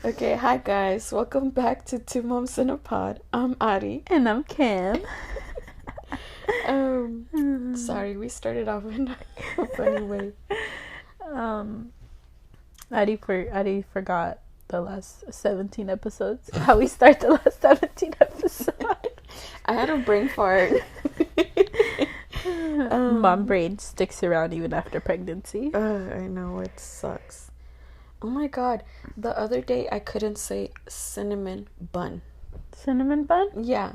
Okay, hi guys. Welcome back to Two Moms in a Pod. I'm Ari. And I'm Kim. Sorry, we started off in a funny way. Adi forgot the last 17 episodes. How we start the last 17 episodes. I had a brain fart. Mom brain sticks around even after pregnancy. I know, it sucks. Oh my god, the other day I couldn't say cinnamon bun. Cinnamon bun? Yeah.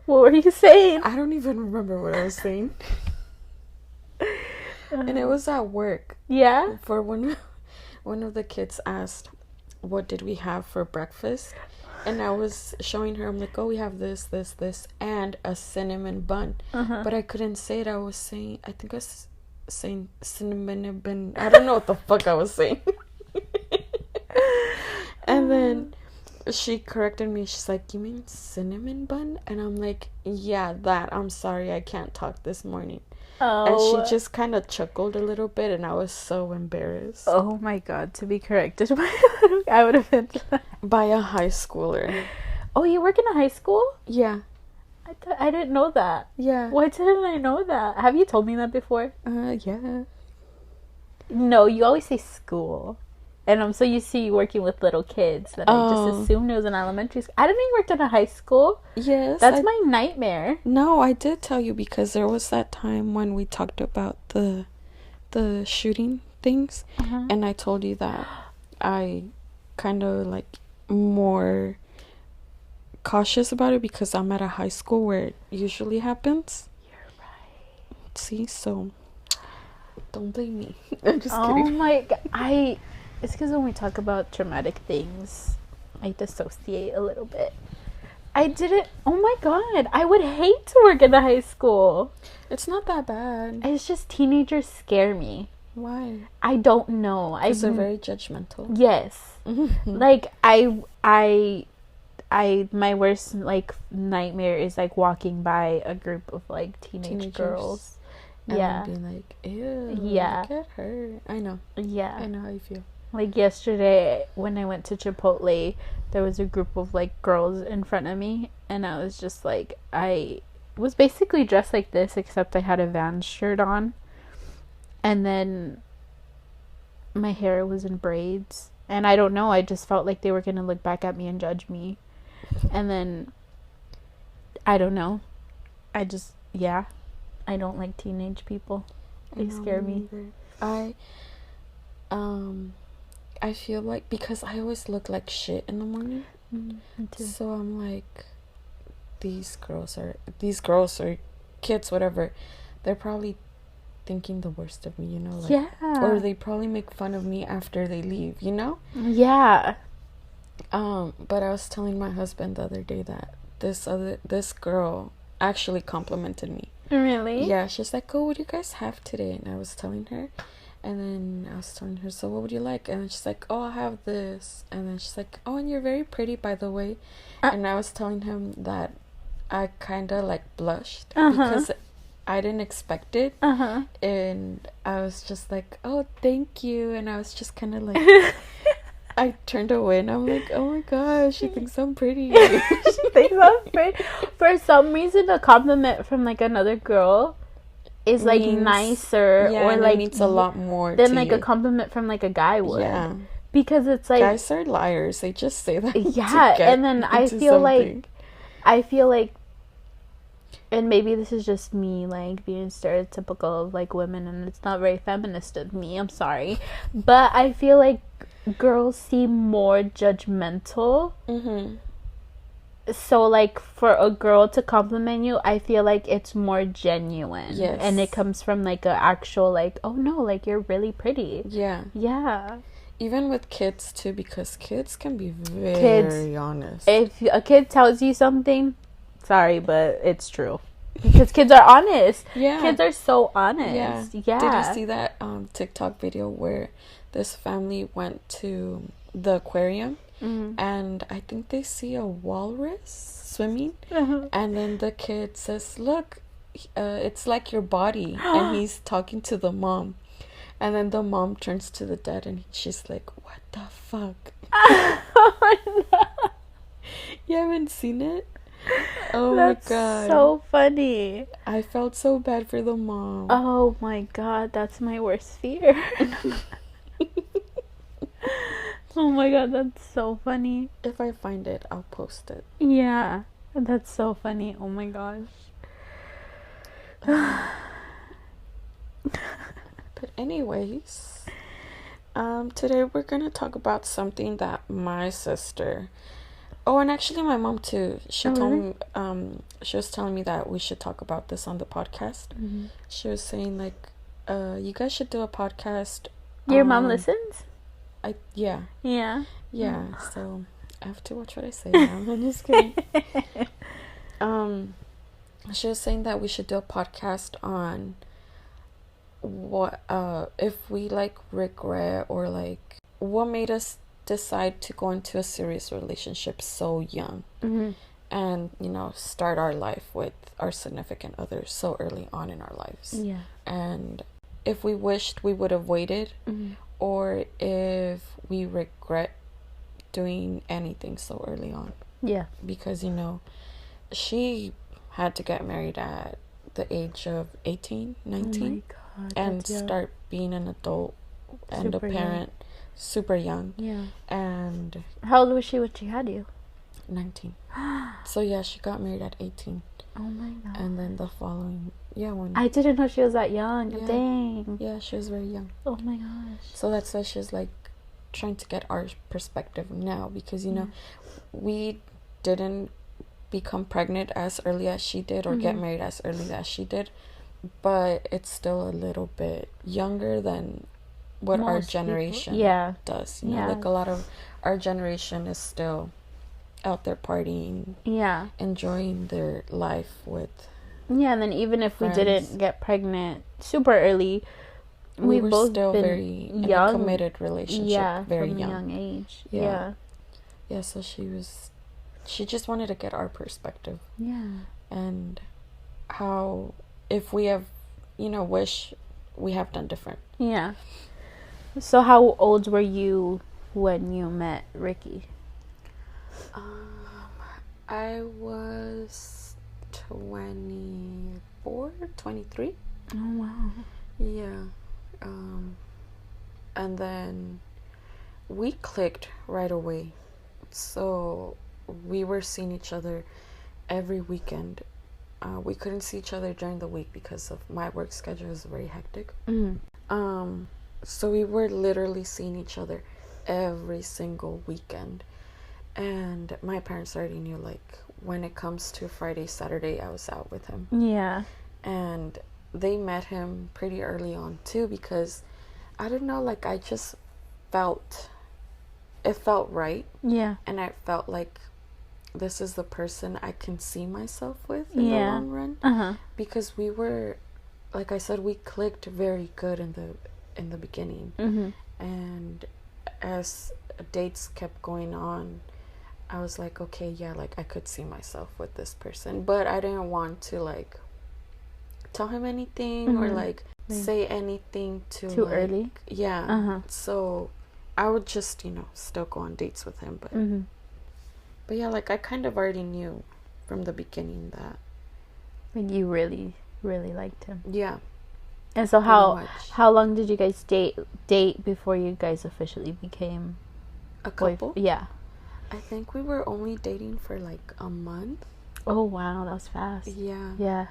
What were you saying? I don't even remember what I was saying. And it was at work. Yeah? For one of the kids asked, what did we have for breakfast? And I was showing her, I'm like, oh, we have this, and a cinnamon bun. But I couldn't say it. I was saying cinnamon bun. I don't know what the fuck I was saying. And then she corrected me. She's like, you mean cinnamon bun? And I'm like, yeah, that. I'm sorry, I can't talk this morning. Oh. And she just kind of chuckled a little bit, and I was so embarrassed. Oh my god, to be corrected. I would have been... By a high schooler. Oh, you work in a high school? Yeah. I didn't know that. Yeah. Why didn't I know that? Have you told me that before? Yeah. No, you always say school. And I'm so used to you working with little kids that I just assumed it was an elementary school. I didn't know you worked in a high school. Yes. That's my nightmare. No, I did tell you because there was that time when we talked about the shooting things. And I told you that I kind of like more cautious about it because I'm at a high school where it usually happens. You're right. See, so don't blame me. I'm just kidding. Oh my god. It's because when we talk about traumatic things, I dissociate a little bit. I didn't. Oh my god. I would hate to work in a high school. It's not that bad. It's just teenagers scare me. Why? I don't know. Because they're very judgmental. Yes. Like, my worst, like, nightmare is, like, walking by a group of, like, teenage girls. And being like, ew. Yeah. Look at her. I know. Yeah. I know how you feel. Like, yesterday, when I went to Chipotle, there was a group of, like, girls in front of me, and I was just, like, I was basically dressed like this, except I had a Vans shirt on, and then my hair was in braids, and I don't know, I just felt like they were gonna look back at me and judge me, and then, I don't know, I don't like teenage people. They scare me. I feel like because I always look like shit in the morning. Me too. So I'm like, these girls or kids, whatever, they're probably thinking the worst of me, you know? Like, yeah. Or they probably make fun of me after they leave, you know? Yeah. But I was telling my husband the other day that this girl actually complimented me. Really? Yeah, she's like, oh, what do you guys have today? And I was telling her. And then I was telling her, so what would you like? And then she's like, oh, I have this. And then she's like, oh, and you're very pretty, by the way. And I was telling him that I kind of like blushed because I didn't expect it. And I was just like, oh, thank you. And I was just kind of like, I turned away and I'm like, oh my gosh, she thinks I'm pretty. She thinks I'm pretty. For some reason, a compliment from like another girl is like nicer, or like means a lot more than to like you. a compliment from like a guy would. Yeah, because it's like guys are liars. They just say that. Yeah, and then I feel like, and maybe this is just me like being stereotypical of like women, and it's not very feminist of me. I'm sorry, but I feel like girls seem more judgmental. So, like, for a girl to compliment you, I feel like it's more genuine. Yes. And it comes from, like, an actual, like, oh, no, like, you're really pretty. Yeah. Yeah. Even with kids, too, because kids can be very honest. If a kid tells you something, sorry, but it's true. Because kids are honest. Yeah. Kids are so honest. Yeah. Did you see that TikTok video where this family went to the aquarium? And I think they see a walrus swimming, and then the kid says, look, it's like your body, and he's talking to the mom, and then the mom turns to the dad and she's like, what the fuck? Oh, no. You haven't seen it? Oh That's my god. so funny. I felt so bad for the mom. Oh my god, that's my worst fear. Oh my god, that's so funny. If I find it, I'll post it. Yeah, that's so funny. Oh my gosh. But anyways, today we're gonna talk about something that my sister, and actually my mom too, she told me, she was telling me that we should talk about this on the podcast. Mm-hmm. She was saying like, you guys should do a podcast. Your mom listens? Yeah. So I have to watch what I say now. I'm just kidding. She was saying that we should do a podcast on what if we like regret, or like what made us decide to go into a serious relationship so young. Mm-hmm. And start our life with our significant others so early on in our lives. Yeah. And if we wished we would have waited, Mm-hmm. or if we regret doing anything so early on. Yeah. Because she had to get married at the age of 18, 19. Oh my god. And start being an adult and Super a parent super young. Yeah. And how old was she when she had you? 19. So yeah, she got married at 18. Oh my god. And then the following, when I didn't know she was that young. Yeah. Dang. Yeah, she was very young. Oh my gosh. So that's why she's like trying to get our perspective now, because we didn't become pregnant as early as she did, or get married as early as she did, but it's still a little bit younger than what our generation does. Like a lot of our generation is still out there partying, enjoying their life with and then even if friends. We didn't get pregnant super early, we were both still been very young, in a committed relationship, very from young. a young age. So she just wanted to get our perspective, and how, if we have wish we have done different. So how old were you when you met Ricky? I was 24, 23. Oh wow. Yeah. And then we clicked right away. So we were seeing each other every weekend. We couldn't see each other during the week because of my work schedule is very hectic. So we were literally seeing each other every single weekend. And my parents already knew, like, when it comes to Friday, Saturday, I was out with him. Yeah. And they met him pretty early on, too, because, I don't know, like, it felt right. Yeah. And I felt like this is the person I can see myself with in the long run. Because we were, like I said, we clicked very good in the beginning. And as dates kept going on, I was like, okay, like I could see myself with this person, but I didn't want to like tell him anything or like say anything too early. So I would just still go on dates with him, but yeah, like I kind of already knew from the beginning that like you really liked him. And so how long did you guys date before you guys officially became a couple? Yeah. I think we were only dating for like a month. Oh wow, that was fast. Yeah.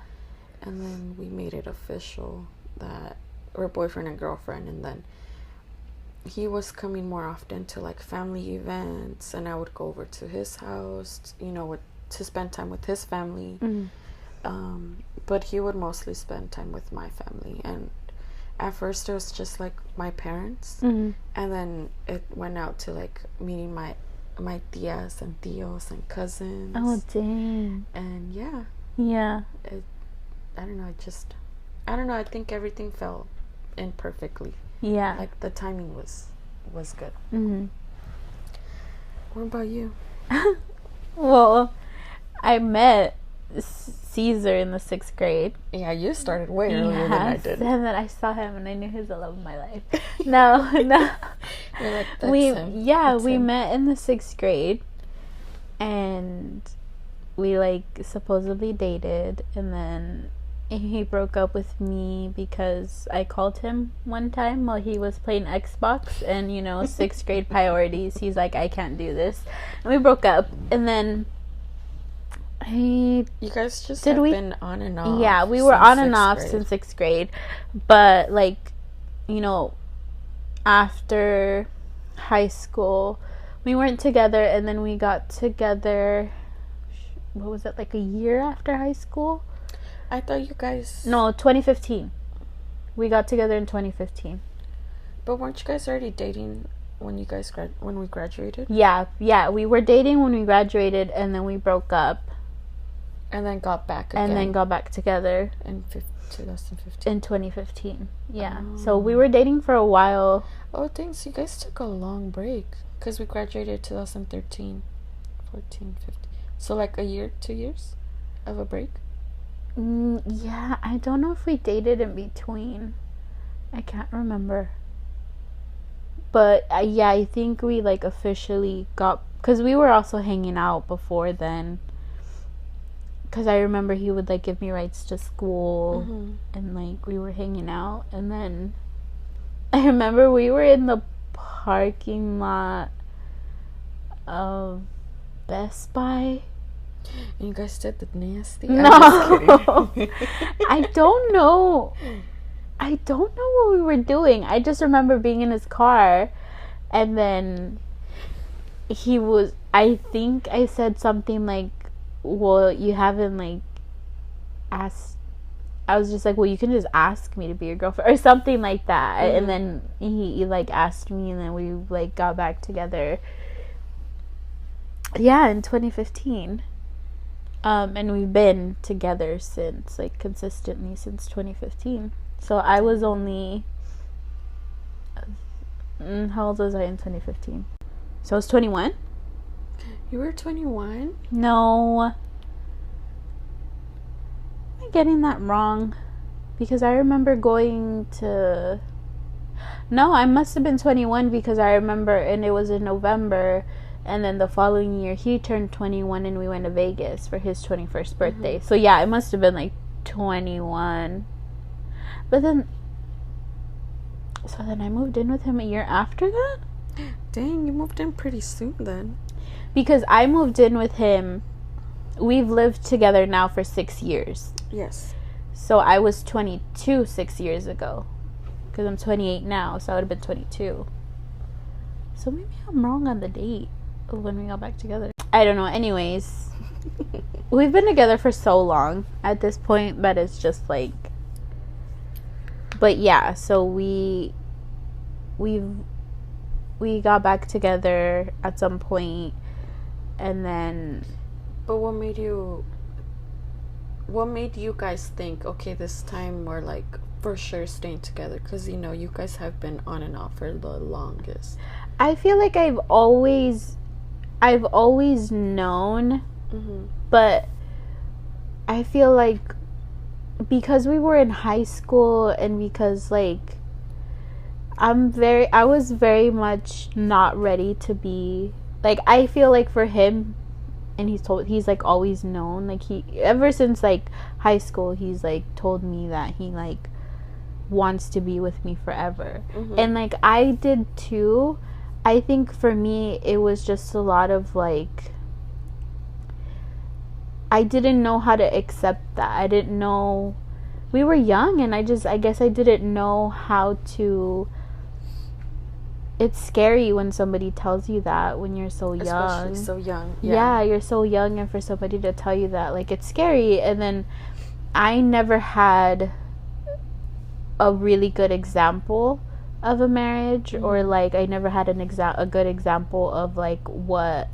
And then we made it official that we're boyfriend and girlfriend, and then he was coming more often to like family events, and I would go over to his house, to spend time with his family. But he would mostly spend time with my family, and at first it was just like my parents, and then it went out to like meeting my tias and tios and cousins. Oh dang. And yeah. I don't know, I think everything fell in perfectly. Like the timing was good. What about you? Well, I met Caesar in the 6th grade. Yeah, you started way earlier than I did. And then I saw him and I knew he was the love of my life. No. You're like, that's him. That's we him. met in the 6th grade. And we, like, supposedly dated. And then he broke up with me because I called him one time while he was playing Xbox. And, 6th grade priorities. He's like, I can't do this. And we broke up. And then... You guys just been on and off. Yeah, we were on and off since 6th grade. But, like, after high school, we weren't together. And then we got together, what was it, like a year after high school? I thought you guys... No, 2015. We got together in 2015. But weren't you guys already dating when you guys when we graduated? Yeah, we were dating when we graduated, and then we broke up. And then got back again. And then got back together. In 2015. In 2015, yeah. Oh. So we were dating for a while. Oh, thanks. You guys took a long break. Because we graduated 2013, 14, 15. So like a year, 2 years of a break? Yeah, I don't know if we dated in between. I can't remember. But yeah, I think we like officially got... Because we were also hanging out before then. Because I remember he would, like, give me rides to school. Mm-hmm. And, like, we were hanging out. And then I remember we were in the parking lot of Best Buy. And you guys did the nasty? No. I don't know. I don't know what we were doing. I just remember being in his car. And then he was... I think I said something like, well, you haven't, like, asked... I was just like, well, you can just ask me to be your girlfriend. Or something like that. Mm-hmm. And then he, like, asked me, and then we, like, got back together. Yeah, in 2015. And we've been together since, like, consistently since 2015. So I was only... how old was I in 2015? So I was 21? You were 21? No. Am I getting that wrong? Because I remember going to... No, I must have been 21 because I remember, and it was in November, and then the following year he turned 21 and we went to Vegas for his 21st birthday. Mm-hmm. So yeah, it must have been like 21. But then... So then I moved in with him a year after that? Dang, you moved in pretty soon then. Because I moved in with him, we've lived together now for 6 years. Yes. So I was 22 6 years ago. Because I'm 28 now, so I would have been 22. So maybe I'm wrong on the date of when we got back together. I don't know. Anyways, we've been together for so long at this point, but it's just like... But yeah, so we got back together at some point. And then... But what made you guys think, okay, this time we're, like, for sure staying together? Because, you guys have been on and off for the longest. I feel like I've always known, mm-hmm. But I feel like because we were in high school and because, like, I was very much not ready to be... Like, I feel like for him, and he's, like, always known, like, ever since, like, high school, he's, like, told me that he, like, wants to be with me forever. Mm-hmm. And, like, I did, too. I think for me, it was just a lot of, like, I didn't know how to accept that. I didn't know... We were young, and I guess I didn't know how to... It's scary when somebody tells you that when you're so young. Especially so young. Yeah, you're so young, and for somebody to tell you that, like, it's scary. And then I never had a really good example of a marriage, mm-hmm. or, like, I never had a good example of, like, what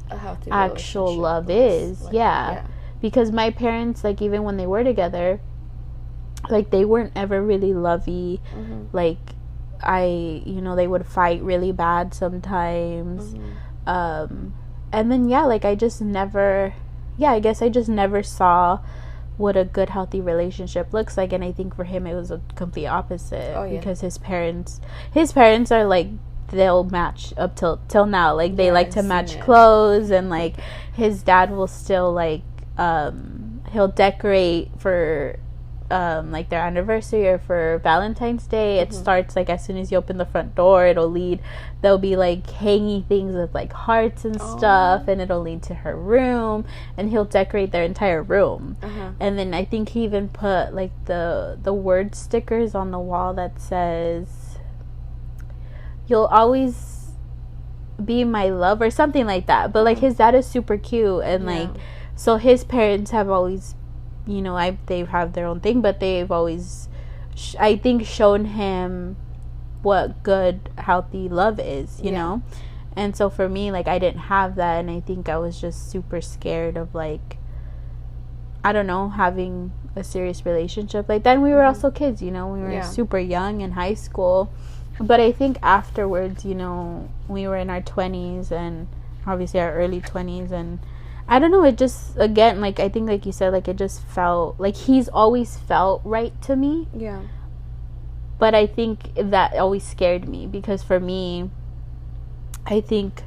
actual love is. Like, yeah. Because my parents, like, even when they were together, like, they weren't ever really lovey. Mm-hmm. Like, they would fight really bad sometimes. Mm-hmm. And then, like, I guess I just never saw what a good healthy relationship looks like. And I think for him it was a complete opposite. Because his parents are like, they'll match up till now, like they like to match clothes, and like his dad will still like he'll decorate for like their anniversary or for Valentine's Day. It starts like as soon as you open the front door, they'll be like hanging things with like hearts and stuff, and it'll lead to her room, and he'll decorate their entire room. And then I think he even put like the word stickers on the wall that says, "You'll always be my love," or something like that. But like his dad is super cute, and like so his parents have always, you know, they have their own thing, but they've always I think shown him what good healthy love is, you know. And so for me, like I didn't have that, and I think I was just super scared of like, I don't know, having a serious relationship. Like then we were also kids, you know, we were super young in high school. But I think afterwards, you know, we were in our 20s and obviously our early 20s, and I don't know, it just, again, like I think like you said, like it just felt like he's always felt right to me. Yeah. But I think that always scared me, because for me, I think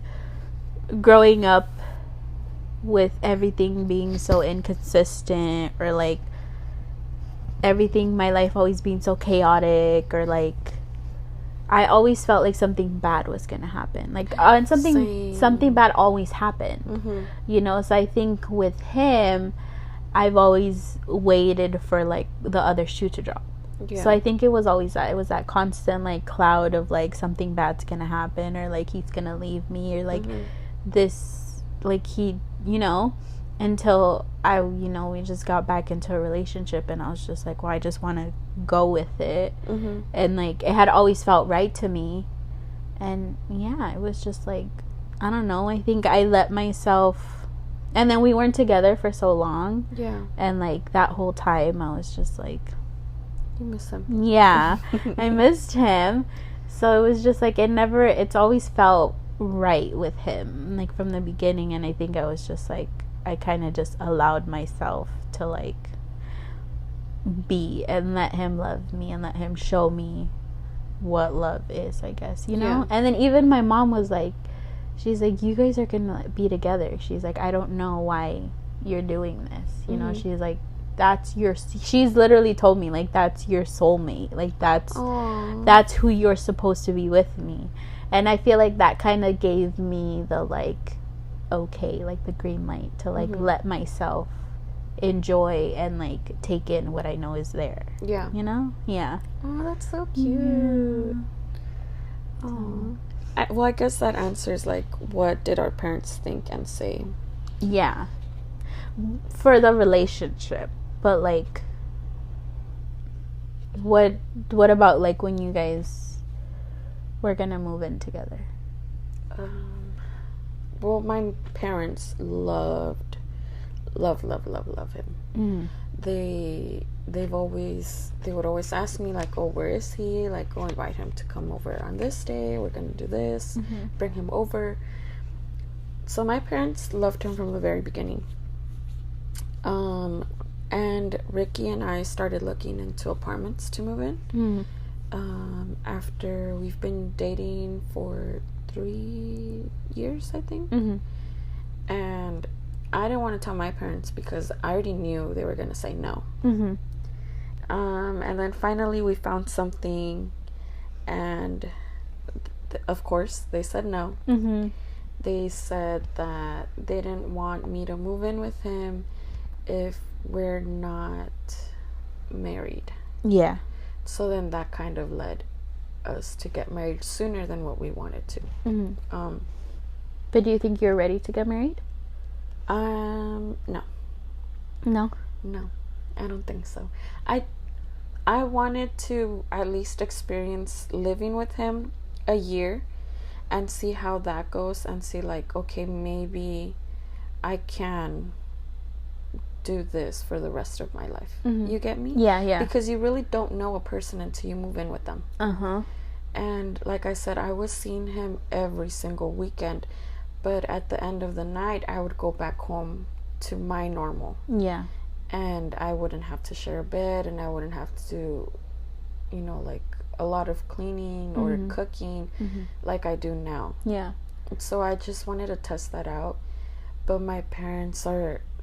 growing up with everything being so inconsistent, or like everything, my life always being so chaotic, or like I always felt like something bad was gonna happen, like and something bad always happened. You know, so I think with him, I've always waited for like the other shoe to drop. So I think it was always that constant like cloud of like something bad's gonna happen, or like he's gonna leave me, or like this, like he, you know, until we just got back into a relationship, and I was just like, well, I just want to go with it. And like it had always felt right to me, and it was just like, I don't know, I think I let myself, and then we weren't together for so long, and like that whole time I was just like, you miss him. I missed him. So it was just like, it's always felt right with him, like from the beginning. And I think I was just like, I kind of just allowed myself to like be, and let him love me, and let him show me what love is, I guess, you know. And then even my mom was like, she's like, you guys are gonna be together. She's like, I don't know why you're doing this, you know. She's like, she's literally told me, like, that's your soulmate, like that's who you're supposed to be with me. And I feel like that kind of gave me the like, okay, like the green light to like let myself enjoy and like take in what I know is there, you know. Oh, that's so cute. Oh, well, I guess that answers like, what did our parents think and say for the relationship. But like, what about like when you guys were gonna move in together? Well, my parents love him. They would always ask me like, oh, where is he? Like, go invite him to come over on this day. We're gonna do this. Bring him over. So my parents loved him from the very beginning. And Ricky and I started looking into apartments to move in. After we've been dating for 3 years, I think. And I didn't want to tell my parents because I already knew they were going to say no. And then finally we found something, and of course they said no. They said that they didn't want me to move in with him if we're not married. So then that kind of led us to get married sooner than what we wanted to. But do you think you're ready to get married? No, I don't think so. I wanted to at least experience living with him a year and see how that goes, and see like, okay, maybe I can do this for the rest of my life. You get me? Because you really don't know a person until you move in with them. And like I said, I was seeing him every single weekend, but at the end of the night I would go back home to my normal. and I wouldn't have to share a bed, and I wouldn't have to, you know, like a lot of cleaning or cooking like I do now. Yeah. So I just wanted to test that out. But my parents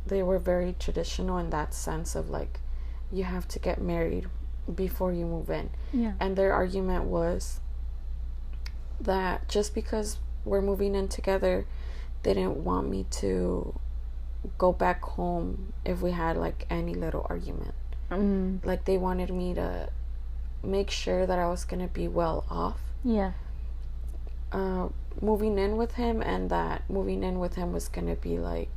they were very traditional in that sense of like, you have to get married before you move in. Yeah. And their argument was that just because we're moving in together, they didn't want me to go back home if we had like any little argument. Like they wanted me to make sure that I was gonna be well off. Yeah. Moving in with him, and that moving in with him was gonna be like,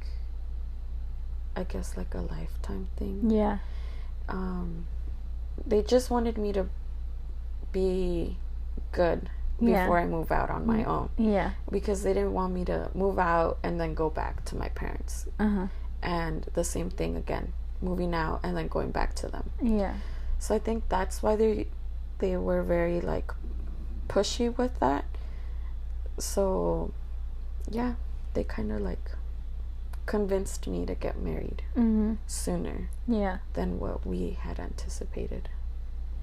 I guess, like a lifetime thing. Yeah. They just wanted me to be good before I move out on my own. Yeah. Because they didn't want me to move out and then go back to my parents. And the same thing again, moving out and then going back to them. Yeah. So I think that's why they were very like pushy with that. So yeah, they kind of like convinced me to get married sooner than what we had anticipated.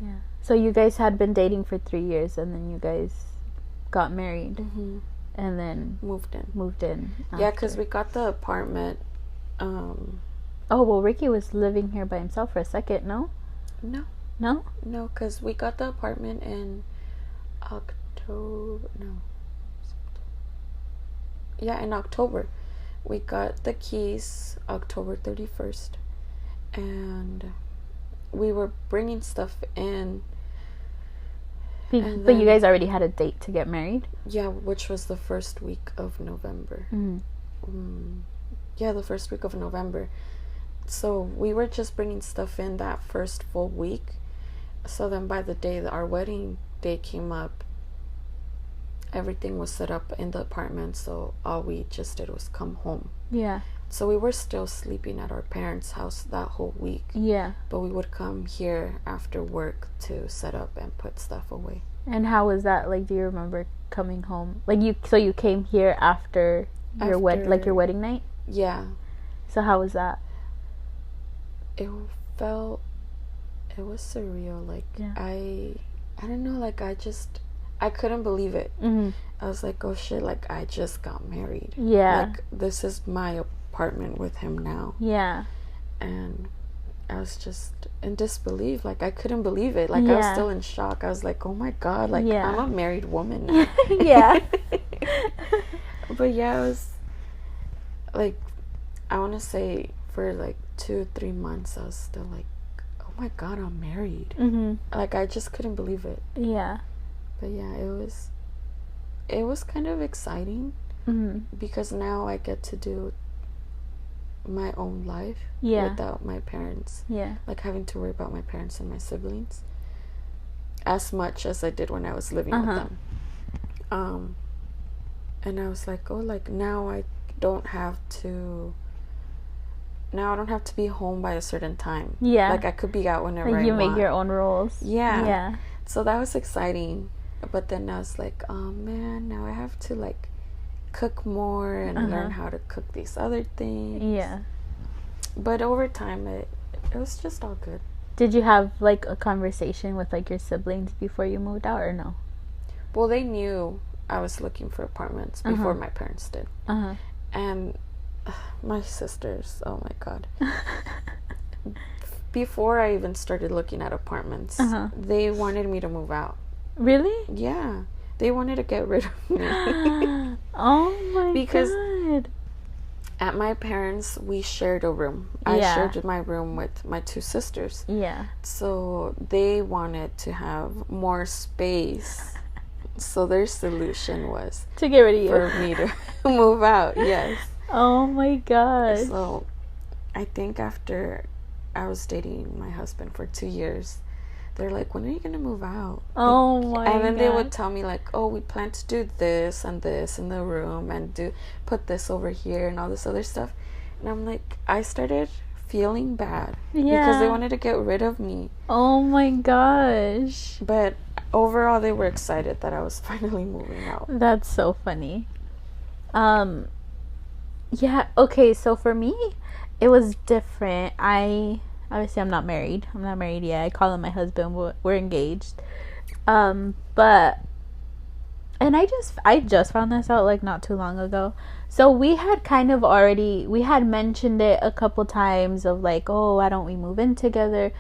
Yeah. So you guys had been dating for 3 years, and then you guys got married, and then moved in. After. Yeah, because we got the apartment. Oh, well, Ricky was living here by himself for a second, no? No, because we got the apartment in October. In October. We got the keys October 31st, and we were bringing stuff in. But you guys already had a date to get married? Yeah, which was the first week of November. The first week of November. So we were just bringing stuff in that first full week. So then by the day that our wedding day came up, everything was set up in the apartment. So all we just did was come home. Yeah. So we were still sleeping at our parents' house that whole week. Yeah. But we would come here after work to set up and put stuff away. And how was that? Like, do you remember coming home? Like, you came here after your wedding night? Yeah. So how was that? It was surreal. Like, yeah. I don't know, like, I couldn't believe it. I was like, oh shit, like, I just got married. Yeah. Like, this is my apartment with him now. Yeah. And I was just in disbelief. Like, I couldn't believe it. Like, I was still in shock. I was like, oh my god, like, I'm a married woman now. Yeah. But yeah, it was like, I want to say for like 2-3 months I was still like, oh my god, I'm married. Like, I just couldn't believe it. Yeah. But yeah, it was kind of exciting because now I get to do my own life without my parents. Yeah. Like, having to worry about my parents and my siblings as much as I did when I was living with them. And I was like, oh, like, now I don't have to be home by a certain time. Yeah. Like, I could be out whenever like I you want. make your own rules. Yeah. Yeah. So that was exciting. But then I was like, oh man, now I have to like cook more and learn how to cook these other things. Yeah. But over time, it was just all good. Did you have like a conversation with like your siblings before you moved out, or no? Well, they knew I was looking for apartments before my parents did. And my sisters, oh my god. Before I even started looking at apartments, they wanted me to move out. Really? Yeah. They wanted to get rid of me. Oh my because god. At my parents, we shared a room. I shared my room with my two sisters. Yeah. So they wanted to have more space. So their solution was to get rid of you. For me to move out, yes. Oh my gosh. So I think after I was dating my husband for 2 years, they're like, when are you going to move out? Oh my god. And then they would tell me like, oh, we plan to do this and this in the room and put this over here and all this other stuff. And I'm like, I started feeling bad because they wanted to get rid of me. Oh my gosh. But overall, they were excited that I was finally moving out. That's so funny. Yeah, okay, so for me, it was different. Obviously I'm not married. I'm not married yet. I call him my husband. We're engaged. But and I just found this out like not too long ago. So we had mentioned it a couple times of like, oh, why don't we move in together?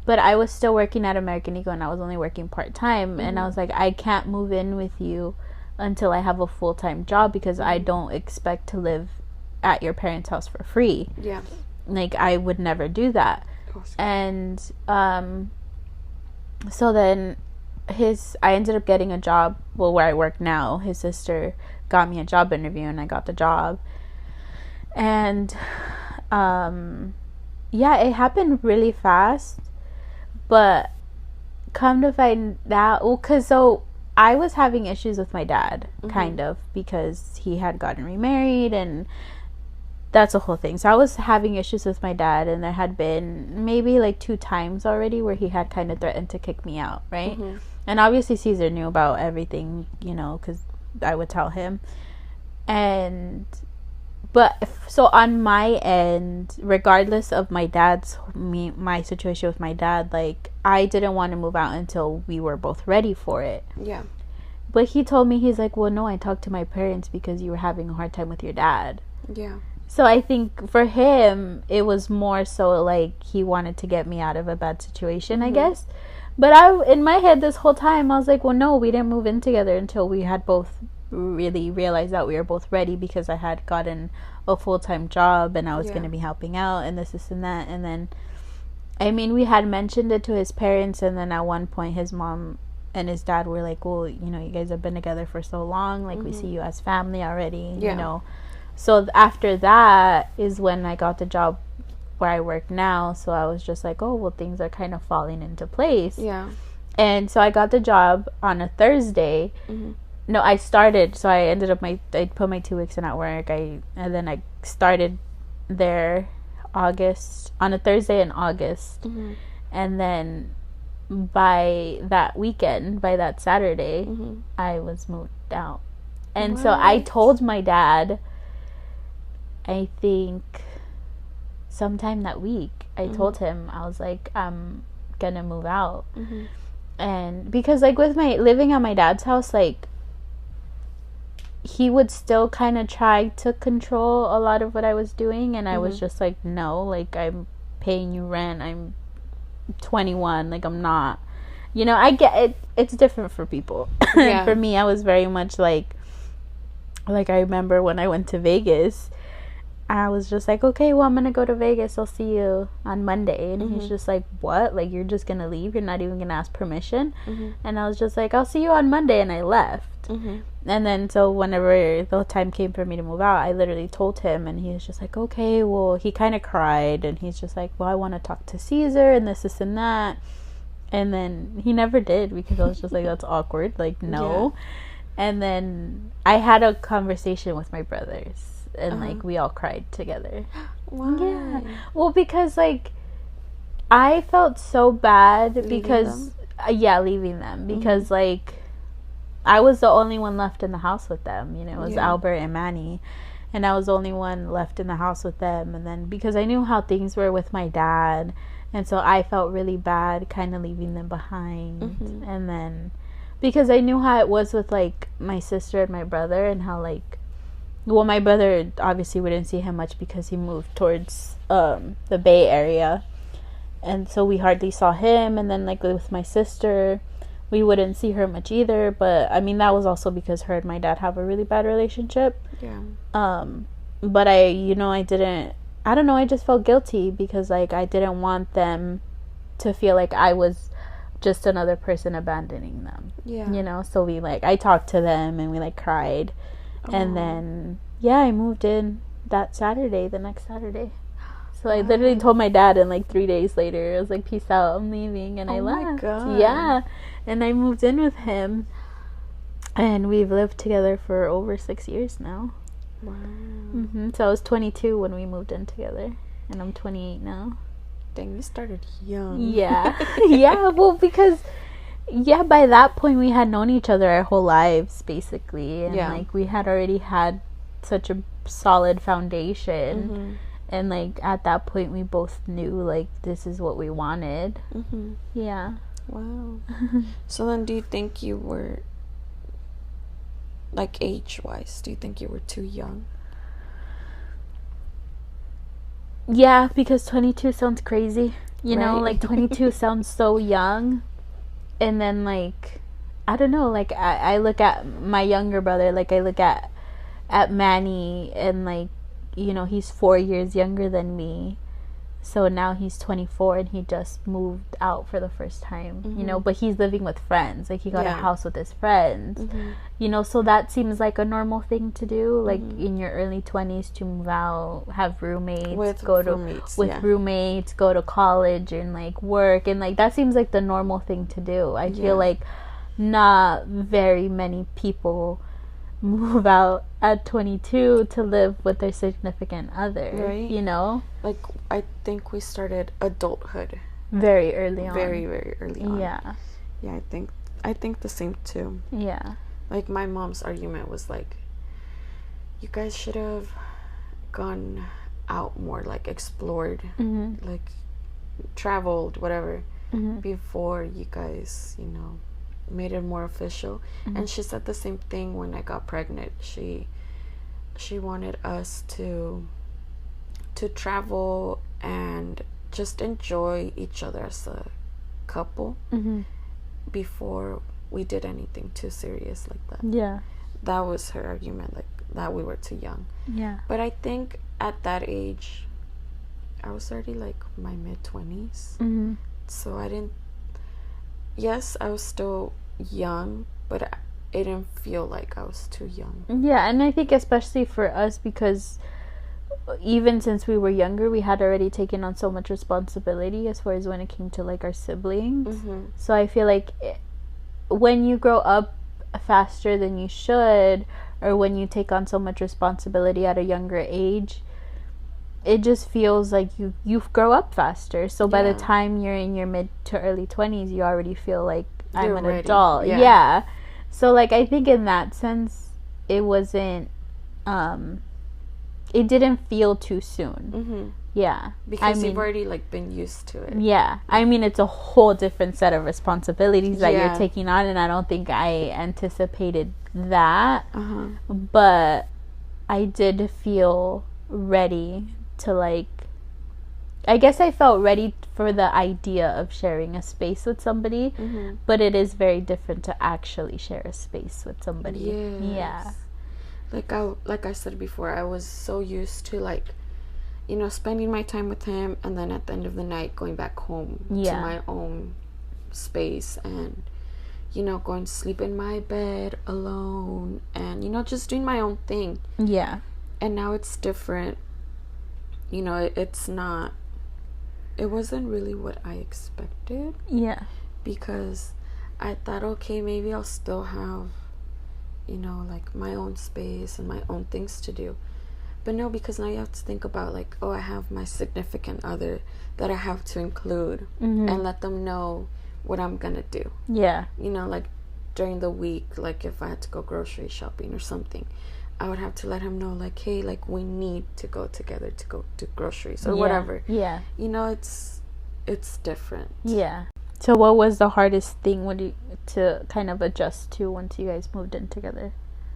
But I was still working at American Eagle and I was only working part-time. And I was like, I can't move in with you until I have a full-time job because I don't expect to live at your parents' house for free. Yeah. Like, I would never do that. And so then I ended up getting a job, where I work now. His sister got me a job interview and I got the job. And it happened really fast. But come to find out, so I was having issues with my dad, kind of, because he had gotten remarried, and that's a whole thing. So I was having issues with my dad, and there had been maybe like 2 times already where he had kind of threatened to kick me out, right? And obviously Caesar knew about everything, because I would tell him. So on my end, regardless of my situation with my dad, like, I didn't want to move out until we were both ready for it. Yeah. But he told me, he's like, well, no, I talked to my parents because you were having a hard time with your dad. Yeah. So I think for him, it was more so like he wanted to get me out of a bad situation, I guess. But in my head this whole time, I was like, well, no, we didn't move in together until we had both really realized that we were both ready, because I had gotten a full-time job and I was going to be helping out and this and that. And then, I mean, we had mentioned it to his parents, and then at one point his mom and his dad were like, well, you guys have been together for so long, like, we see you as family already, So after that is when I got the job where I work now. So I was just like, oh, well, things are kind of falling into place. Yeah. And so I got the job on a Thursday. No, I started. So I ended up I put my 2 weeks in at work. And then I started there on a Thursday in August. And then by that Saturday, I was moved out. And so I told my dad, I think sometime that week, I told him, I was like, I'm gonna move out. And because, like, with living at my dad's house, like, he would still kind of try to control a lot of what I was doing, and I was just like, no, like, I'm paying you rent, I'm 21, like, I'm not, I get it, it's different for people. For me, I was very much like I remember when I went to Vegas, I was just like, okay, well, I'm gonna go to Vegas, I'll see you on Monday. And he's just like, what? Like, you're just gonna leave? You're not even gonna ask permission? And I was just like, I'll see you on Monday, and I left. And then, so whenever the time came for me to move out, I literally told him, and he was just like, okay, well, he kind of cried, and he's just like, well, I want to talk to Caesar, and this and that. And then he never did, because I was just like, that's awkward, like, no. And then I had a conversation with my brothers, and like, we all cried together. Why? Yeah. Well, because, like, I felt so bad because leaving them, because like, I was the only one left in the house with them. It was Albert and Manny, and I was the only one left in the house with them. And then, because I knew how things were with my dad, and so I felt really bad kind of leaving them behind. And then, because I knew how it was with, like, my sister and my brother, and how, like, well, my brother, obviously, we didn't see him much because he moved towards the Bay Area, and so we hardly saw him. And then, like, with my sister, we wouldn't see her much either. But I mean, that was also because her and my dad have a really bad relationship. But I don't know, I just felt guilty, because, like, I didn't want them to feel like I was just another person abandoning them. So I talked to them, and we, like, cried. And then, I moved in that Saturday, the next Saturday. So I literally told my dad, and, like, 3 days later, I was like, peace out, I'm leaving, and I left. Oh my God. Yeah. And I moved in with him, and we've lived together for over 6 years now. Wow. So I was 22 when we moved in together, and I'm 28 now. Dang, you started young. Yeah. Yeah, well, because, by that point, we had known each other our whole lives, basically. And, like, we had already had such a solid foundation. And like at that point we both knew like this is what we wanted. Yeah. Wow. So then do you think you were, like, age-wise, do you think you were too young? Yeah, because 22 sounds crazy. You know, Right. like 22 sounds so young. And then like, I don't know, like I look at my younger brother, like I look at Manny, and like, you know, he's 4 years younger than me. So now he's 24 and he just moved out for the first time, you know, but he's living with friends. Like he got a house with his friends, you know, so that seems like a normal thing to do, like in your early 20s, to move out, have roommates, go to college and like work, and like that seems like the normal thing to do. I feel like not very many people move out at 22 to live with their significant other, right? You know, like I think we started adulthood very early on. Very, very early on. Yeah. I think the same too. Yeah. Like my mom's argument was like, you guys should have gone out more, like explored, like traveled, whatever, before you guys, you know, made it more official. And she said the same thing when I got pregnant. She wanted us to travel and just enjoy each other as a couple before we did anything too serious like that. Yeah, that was her argument, like that we were too young. Yeah, but I think at that age I was already like my mid-20s. So I didn't, yes, I was still young, but it didn't feel like I was too young. Yeah, and I think especially for us, because even since we were younger, we had already taken on so much responsibility as far as when it came to like our siblings. So I feel like when you grow up faster than you should, or when you take on so much responsibility at a younger age, it just feels like you grow up faster. So by the time you're in your mid to early 20s, you already feel like I'm an adult. Yeah. So like I think in that sense it wasn't it didn't feel too soon. Yeah, because you've already like been used to it. Yeah, I mean, it's a whole different set of responsibilities that you're taking on, and I don't think I anticipated that. But I did feel ready to, like, I guess I felt ready for the idea of sharing a space with somebody, but it is very different to actually share a space with somebody. Yeah. Like I said before, I was so used to, like, you know, spending my time with him, and then at the end of the night going back home to my own space, and, you know, going to sleep in my bed alone, and, you know, just doing my own thing. Yeah. And now it's different. You know, it wasn't really what I expected. Yeah. Because I thought, okay, maybe I'll still have, you know, like my own space and my own things to do. But no, because now you have to think about, like, oh, I have my significant other that I have to include and let them know what I'm gonna do. Yeah. You know, like during the week, like if I had to go grocery shopping or something, I would have to let him know, like, hey, like, we need to go together to go do groceries or whatever. Yeah. You know, it's different. Yeah. So what was the hardest thing to kind of adjust to once you guys moved in together?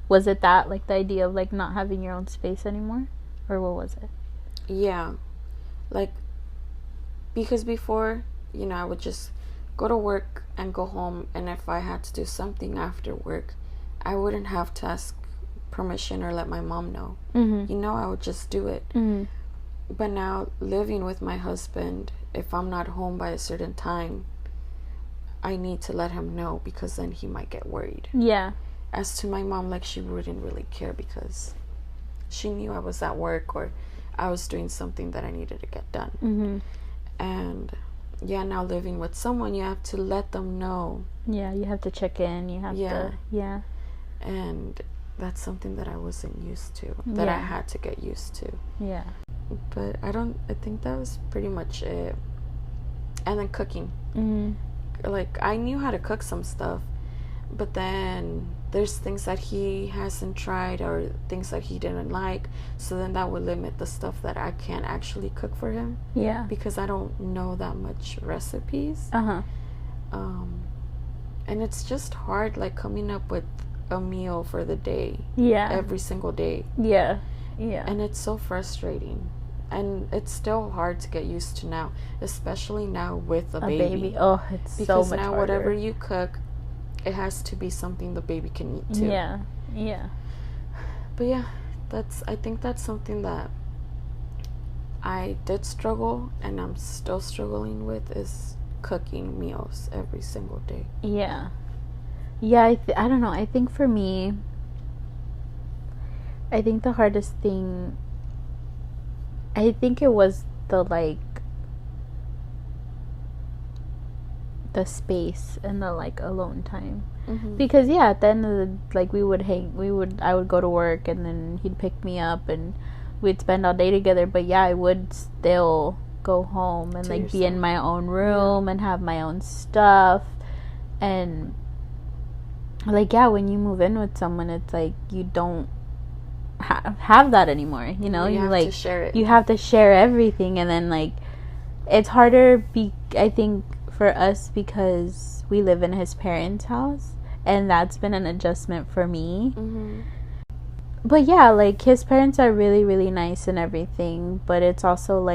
Was it that, like, the idea of, like, not having your own space anymore? Or what was it? Yeah. Like, because before, you know, I would just go to work and go home, and if I had to do something after work, I wouldn't have to ask permission or let my mom know. You know, I would just do it. But now, living with my husband, if I'm not home by a certain time, I need to let him know, because then he might get worried. Yeah. As to my mom, like, she wouldn't really care because she knew I was at work or I was doing something that I needed to get done. And yeah, now living with someone, you have to let them know. Yeah, you have to check in. You have to. Yeah. And that's something that I wasn't used to, that I had to get used to. Yeah. But I think that was pretty much it. And then cooking. Like, I knew how to cook some stuff, but then there's things that he hasn't tried or things that he didn't like, so then that would limit the stuff that I can actually cook for him. Yeah. Because I don't know that much recipes. And it's just hard, like, coming up with a meal for the day. Yeah. Every single day. Yeah. Yeah. And it's so frustrating. And it's still hard to get used to now, especially now with a baby. Oh, it's because so much now harder. Whatever you cook, it has to be something the baby can eat too. Yeah. Yeah. But yeah, I think that's something that I did struggle and I'm still struggling with, is cooking meals every single day. Yeah. Yeah, I don't know. I think for me, I think the hardest thing, I think it was the space and the alone time. Because yeah, at the end of the, I would go to work and then he'd pick me up and we'd spend all day together. But yeah, I would still go home and be in my own room and have my own stuff. And when you move in with someone, it's you don't have that anymore, you have to share it. You have to share everything. And then it's harder I think for us because we live in his parents' house, and that's been an adjustment for me. But yeah, his parents are really, really nice and everything, but it's also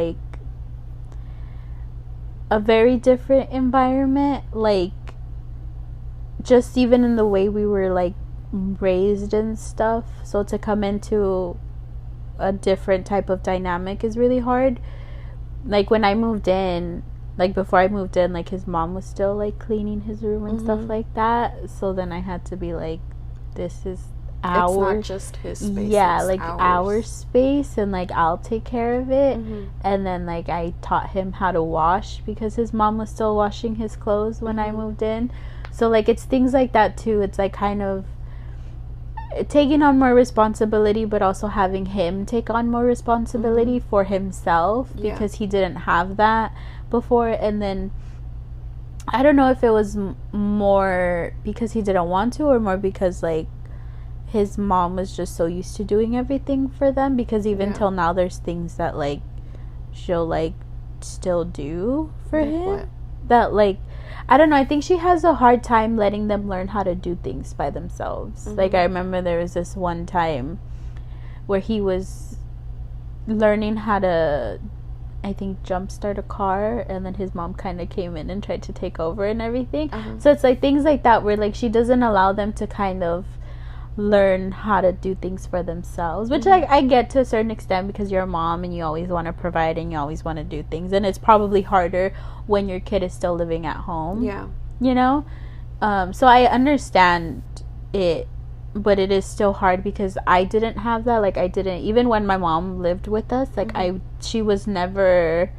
a very different environment, just even in the way we were raised and stuff. So to come into a different type of dynamic is really hard. When I moved in, before I moved in, his mom was still cleaning his room and stuff like that. So then I had to be this is our, it's not just his space. Yeah, our space, and I'll take care of it. And then I taught him how to wash because his mom was still washing his clothes when I moved in. So it's things like that too. It's kind of taking on more responsibility, but also having him take on more responsibility for himself, because he didn't have that before. And then I don't know if it was more because he didn't want to, or more because his mom was just so used to doing everything for them, because even till now there's things that she'll still do for him. What? That I don't know, I think she has a hard time letting them learn how to do things by themselves. I remember there was this one time where he was learning how to, I think, jumpstart a car, and then his mom kind of came in and tried to take over and everything. So it's things like that where she doesn't allow them to kind of learn how to do things for themselves, which I get to a certain extent, because you're a mom and you always want to provide and you always want to do things, and it's probably harder when your kid is still living at home. So I understand it, but it is still hard because I didn't have that. I didn't, even when my mom lived with us, she was never,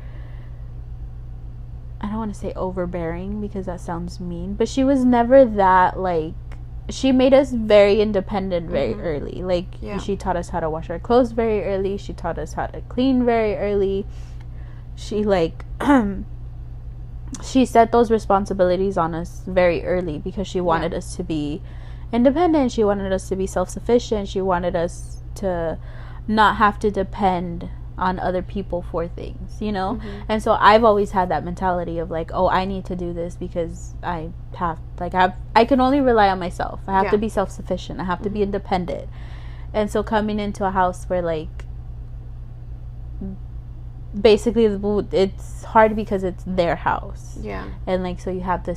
I don't want to say overbearing because that sounds mean, but she was never that she made us very independent very early. She taught us how to wash our clothes very early. She taught us how to clean very early. She she set those responsibilities on us very early because she wanted us to be independent. She wanted us to be self-sufficient. She wanted us to not have to depend on other people for things, And so I've always had that mentality of oh, I need to do this because I have I can only rely on myself. I have to be self-sufficient. I have to be independent. And so coming into a house where basically it's hard because it's their house, and so you have to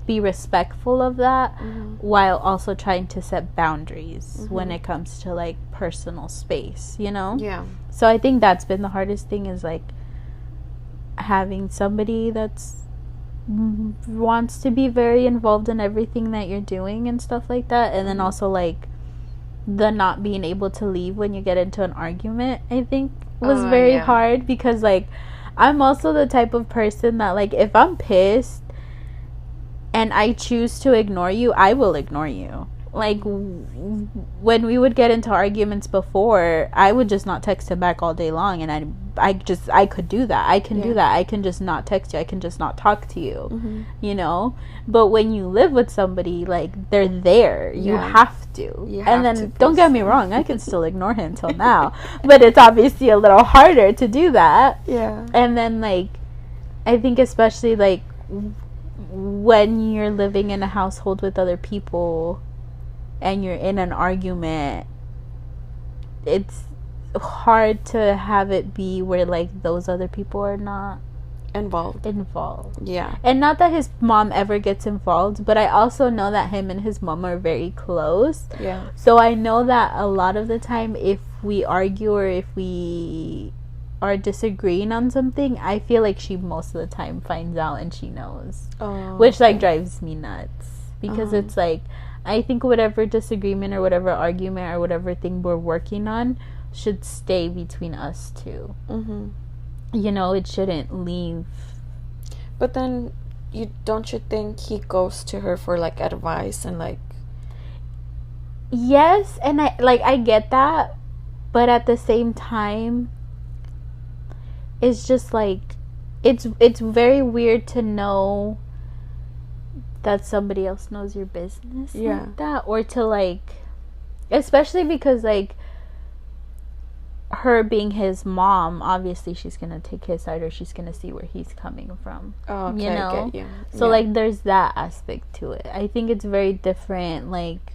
be respectful of that, while also trying to set boundaries when it comes to personal space, So I think that's been the hardest thing, is having somebody that's wants to be very involved in everything that you're doing and stuff like that, and then also the not being able to leave when you get into an argument, I think was very hard, because I'm also the type of person that if I'm pissed and I choose to ignore you, I will ignore you. When we would get into arguments before, I would just not text him back all day long, and I'd I could do that. I can do that. I can just not text you. I can just not talk to you. Mm-hmm. You know? But when you live with somebody, like, they're there. You have to. And then, don't get me wrong, I can still ignore him till now. But it's obviously a little harder to do that. Yeah. And then, like, I think especially, like, when you're living in a household with other people and you're in an argument, it's hard to have it be where, like, those other people are not involved. Yeah. And not that his mom ever gets involved, but I also know that him and his mom are very close. Yeah. So I know that a lot of the time, if we argue or if we are disagreeing on something, I feel like she most of the time finds out and she knows. Which, like, drives me nuts. Because it's like, I think whatever disagreement or whatever argument or whatever thing we're working on should stay between us two. Mm-hmm. You know, it shouldn't leave. But then, don't you think he goes to her for, like, advice and, like... Yes, and I get that, but at the same time, it's just, like, it's very weird to know that somebody else knows your business like that, or to, like, especially because, like, her being his mom, obviously she's gonna take his side, or she's gonna see where he's coming from. Oh, okay, you know? I get you. So like, there's that aspect to it. I think it's very different, like,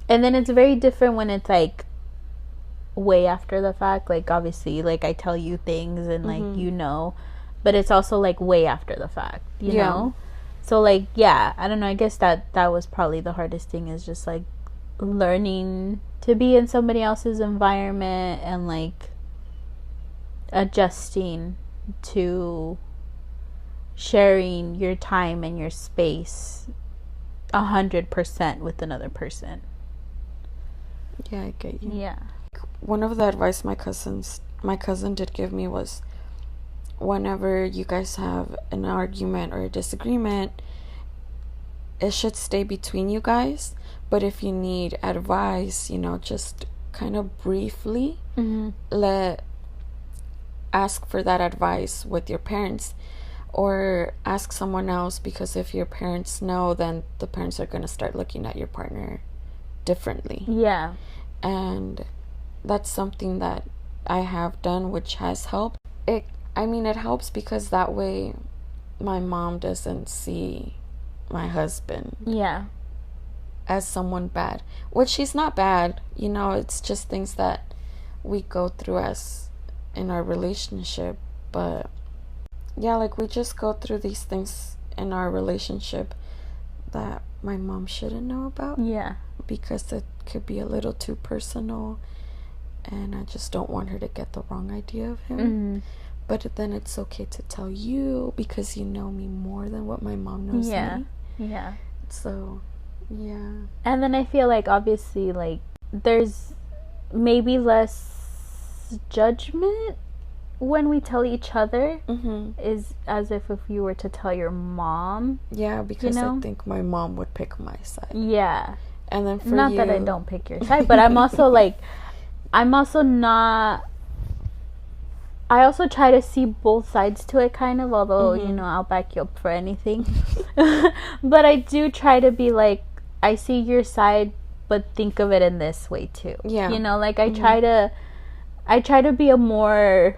and then it's very different when it's like way after the fact. Like, obviously, like, I tell you things and like, you know, but it's also like way after the fact, you know. So like, I don't know, I guess that was probably the hardest thing, is just like learning to be in somebody else's environment and like adjusting to sharing your time and your space 100% with another person. Yeah, I get you. Yeah. One of the advice my cousin did give me was, whenever you guys have an argument or a disagreement, it should stay between you guys. But if you need advice, you know, just kind of briefly ask for that advice with your parents, or ask someone else, because if your parents know, then the parents are going to start looking at your partner differently. Yeah. And that's something that I have done, which has helped. It helps because that way my mom doesn't see my husband as someone bad, which he's not bad, you know. It's just things that we go through as in our relationship. But yeah, like, we just go through these things in our relationship that my mom shouldn't know about, because it could be a little too personal, and I just don't want her to get the wrong idea of him. But then it's okay to tell you, because you know me more than what my mom knows me. So and then I feel like, obviously, like, there's maybe less judgment when we tell each other, is as if you were to tell your mom. Yeah, because, you know? I think my mom would pick my side. Yeah. And then for not you... that I don't pick your side, but I'm also like, I also try to see both sides to it, kind of, although, you know, I'll back you up for anything. But I do try to be like, I see your side, but think of it in this way too. Yeah. You know, like, I try to be a more,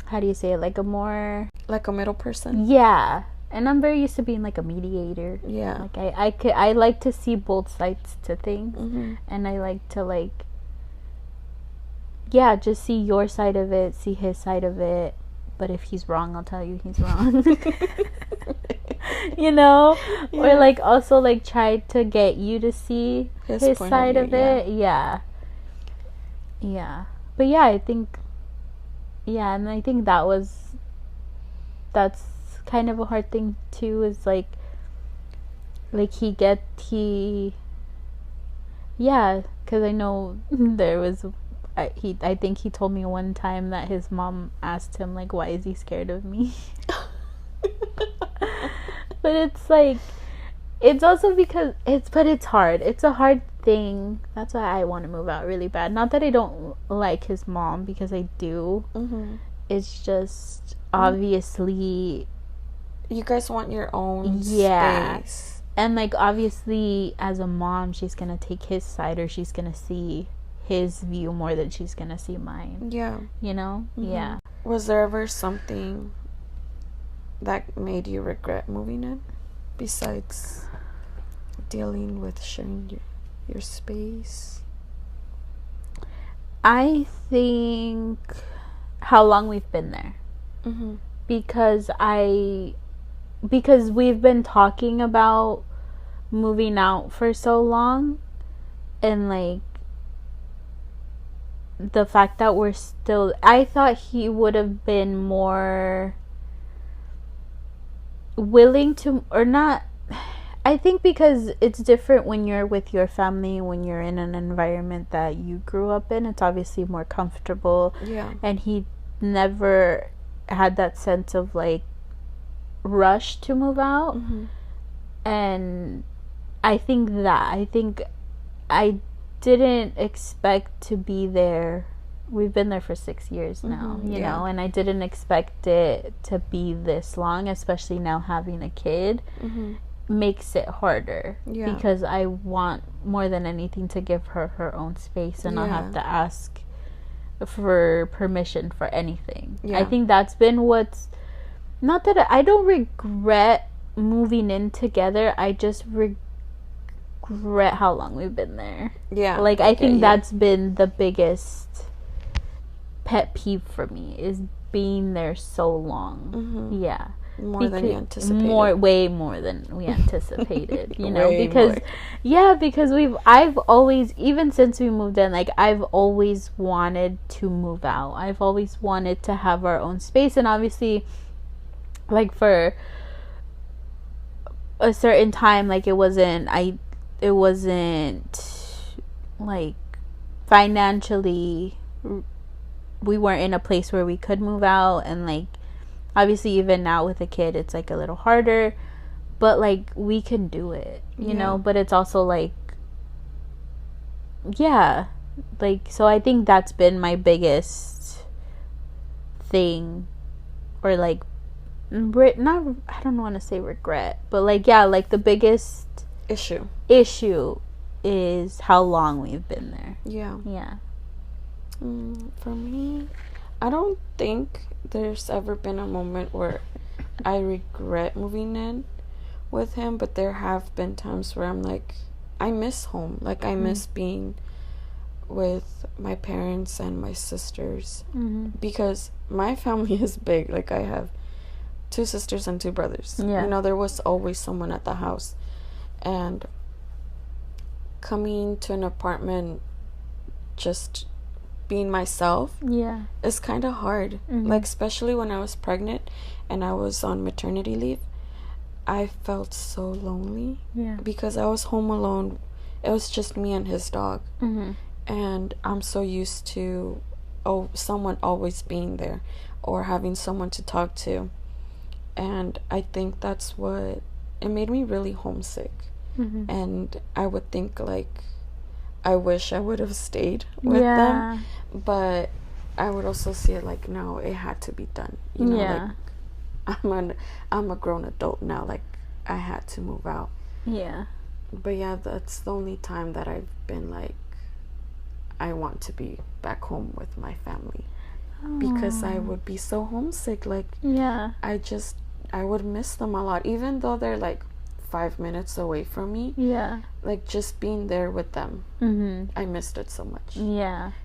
how do you say it? Like a more... Like a middle person? Yeah. And I'm very used to being like a mediator. Yeah. Like, I like to see both sides to things. And I like to, like, just see your side of it, see his side of it. But if he's wrong, I'll tell you he's wrong. You know? Or, like, also, like, try to get you to see his side of it. Yeah. But yeah, I think... Yeah, and I think that's kind of a hard thing, too, is, like, yeah, because I know there was... I think he told me one time that his mom asked him, like, why is he scared of me? But it's like, it's also because it's hard. It's a hard thing. That's why I want to move out really bad. Not that I don't like his mom, because I do. it's just obviously you guys want your own space. And like obviously as a mom she's gonna take his side, or she's gonna see his view more than she's gonna see mine. Yeah. You know? Mm-hmm. Yeah. Was there ever something that made you regret moving in besides dealing with sharing your space? I think how long we've been there. Mm-hmm. Because we've been talking about moving out for so long, and like the fact that we're still, I thought he would have been more willing to, or not. I think because it's different when you're with your family, when you're in an environment that you grew up in, it's obviously more comfortable. Yeah. And he never had that sense of like rush to move out. Mm-hmm. And I think I didn't expect to be there. We've been there for 6 years now, you know, and I didn't expect it to be this long, especially now having a kid. Mm-hmm. Makes it harder because I want more than anything to give her own space and not have to ask for permission for anything. I think that's been what's, not that I don't regret moving in together, I just regret how long we've been there. Like I think that's been the biggest pet peeve for me, is being there so long. More than you anticipated. Way more than we anticipated, you know, because because I've always, even since we moved in, like I've always wanted to move out. I've always wanted to have our own space, and obviously like for a certain time, like it wasn't like financially, we weren't in a place where we could move out, and like obviously even now with a kid it's like a little harder, but like we can do it, you know. But it's also like like, so I think that's been my biggest thing, or like not, I don't want to say regret, but like like the biggest issue is how long we've been there. For me, I don't think there's ever been a moment where I regret moving in with him, but there have been times where I'm like, I miss home. Like I miss being with my parents and my sisters, because my family is big. Like I have 2 sisters and 2 brothers. You know, there was always someone at the house, and coming to an apartment just being myself is kind of hard. Like especially when I was pregnant and I was on maternity leave, I felt so lonely because I was home alone. It was just me and his dog, and I'm so used to someone always being there or having someone to talk to, and I think that's what it made me really homesick. And I would think like I wish I would have stayed with them, but I would also see it like, no, it had to be done. You know, like I'm a grown adult now. Like I had to move out. But that's the only time that I've been like, I want to be back home with my family, because I would be so homesick. Like I would miss them a lot, even though they're like 5 minutes away from me. Like just being there with them, I missed it so much.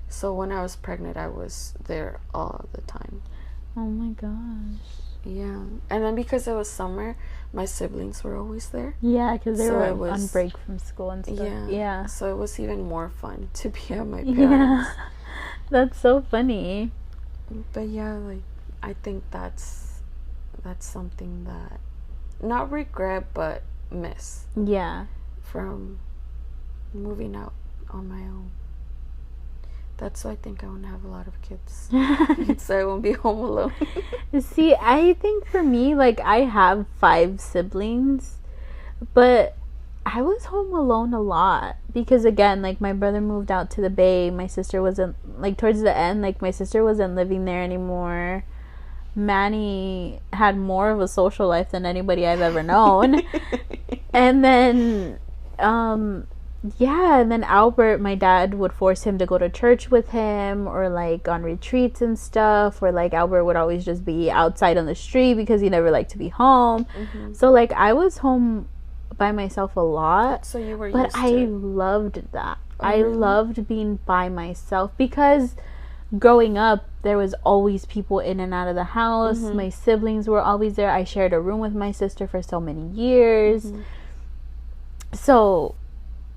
So when I was pregnant, I was there all the time. Oh my gosh. And then because it was summer, my siblings were always there. Because they were on break from school and stuff. So it was even more fun to be at my parents. That's so funny. But like I think that's something that, not regret, but miss from moving out on my own. That's why I think I want to have a lot of kids, so I won't be home alone. See, I think for me, like I have 5 siblings, but I was home alone a lot because, again, like, my brother moved out to the Bay. My sister wasn't, like, towards the end, like, my sister wasn't living there anymore. Manny had more of a social life than anybody I've ever known. And then, and then Albert, my dad would force him to go to church with him, or like on retreats and stuff, or like Albert would always just be outside on the street because he never liked to be home. So like I was home by myself a lot. So you were but used I to it. loved that. Oh, I really? loved being by myself because growing up there was always people in and out of the house. My siblings were always there. I shared a room with my sister for so many years. So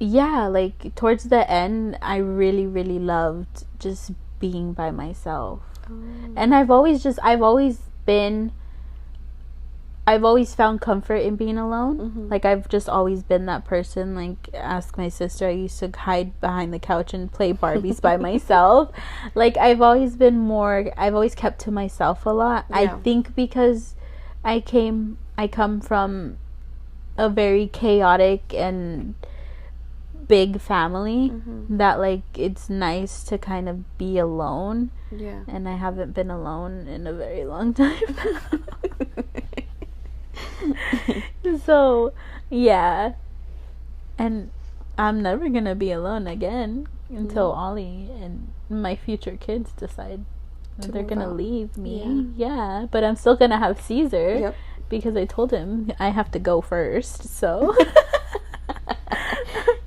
yeah, like towards the end I really, really loved just being by myself. And I've always found comfort in being alone. Like I've just always been that person. Like, ask my sister, I used to hide behind the couch and play Barbies by myself. Like I've always kept to myself a lot. I think because I come from a very chaotic and big family, that like it's nice to kind of be alone. And I haven't been alone in a very long time. So yeah, and I'm never gonna be alone again until Ollie and my future kids decide that they're gonna leave me. Yeah, but I'm still gonna have Caesar because I told him I have to go first. So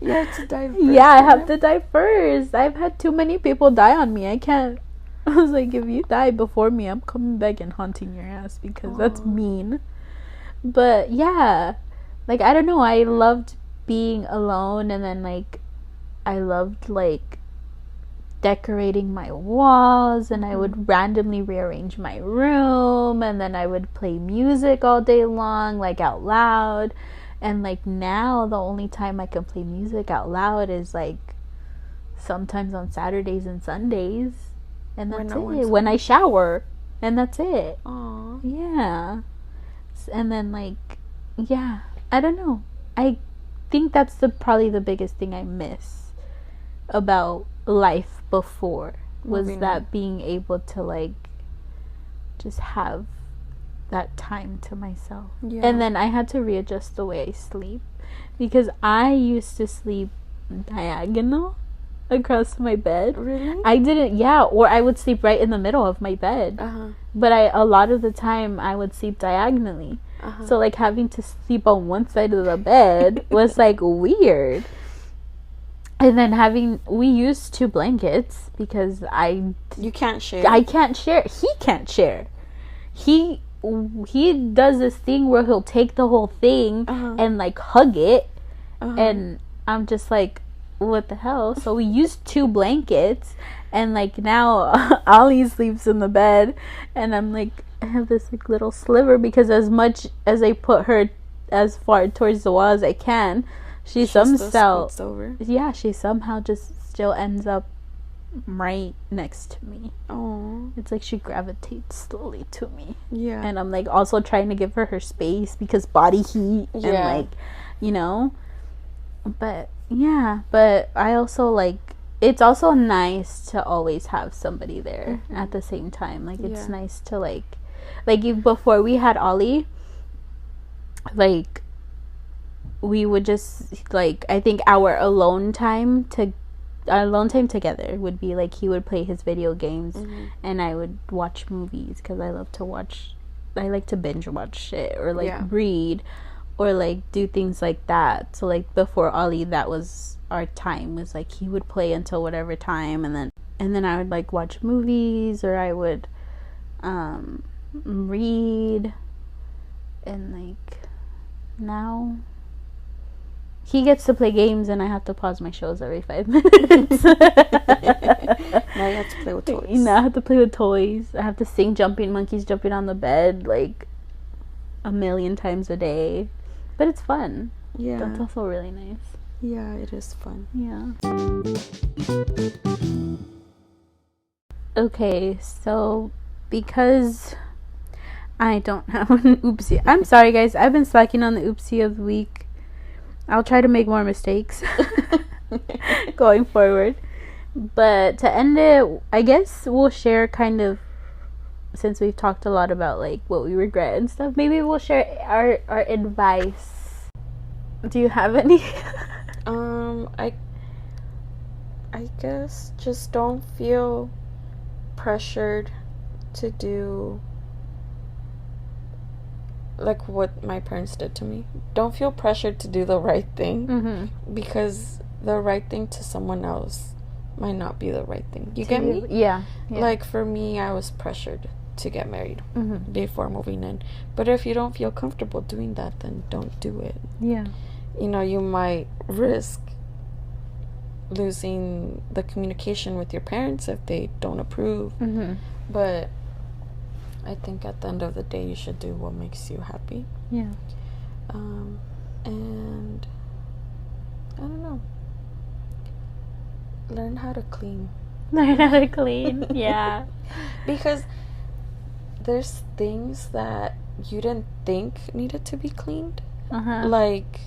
you have to die first. Yeah, I have to die first. I've had too many people die on me. I can't. I was like, if you die before me, I'm coming back and haunting your ass because that's mean. But yeah, like I don't know, I loved being alone, and then like I loved like decorating my walls, and I would randomly rearrange my room, and then I would play music all day long, like out loud. And like now the only time I can play music out loud is like sometimes on Saturdays and Sundays, and that's it. When I shower, and that's it. Aww. Yeah. And then like, yeah, I don't know, I think that's probably the biggest thing I miss about life before was that being able to like just have that time to myself. And then I had to readjust the way I sleep because I used to sleep diagonal across my bed. Really? I didn't, or I would sleep right in the middle of my bed. But a lot of the time I would sleep diagonally. So like having to sleep on one side of the bed was like weird. And then we used 2 blankets because you can't share. I can't share. He can't share. He does this thing where he'll take the whole thing and like hug it, and I'm just like, what the hell? So we used 2 blankets, and like now Ollie sleeps in the bed, and I'm like, I have this like little sliver because as much as I put her as far towards the wall as I can, she somehow just still ends up right next to me. Oh, it's like she gravitates slowly to me. And I'm like also trying to give her space because body heat and like, you know. But yeah, but I also like, it's also nice to always have somebody there at the same time. Like it's nice to like before we had Ollie, like we would just like, I think our alone time together would be like he would play his video games and I would watch movies because I like to binge watch shit or like read or like do things like that. So like before Ollie, that was our time, was like he would play until whatever time, and then I would like watch movies or I would read. And like now he gets to play games and I have to pause my shows every 5 minutes. Now you have to play with toys. Now I have to play with toys. I have to sing Jumping Monkeys Jumping on the Bed like 1,000,000 times a day. But it's fun. That's also really nice. It is fun. Okay, so because I don't have an oopsie. I'm sorry guys, I've been slacking on the oopsie of the week. I'll try to make more mistakes going forward. But to end it, I guess we'll share kind of, since we've talked a lot about like what we regret and stuff, maybe we'll share our advice. Do you have any? I guess just don't feel pressured to do like what my parents did to me. Don't feel pressured to do the right thing, because the right thing to someone else might not be the right thing. You get me? Yeah. Like for me, I was pressured to get married before moving in. But if you don't feel comfortable doing that, then don't do it. Yeah. You know, you might risk losing the communication with your parents if they don't approve. But I think at the end of the day, you should do what makes you happy. Yeah. And I don't know. Learn how to clean. Learn how to clean. Yeah. Because there's things that you didn't think needed to be cleaned. Like,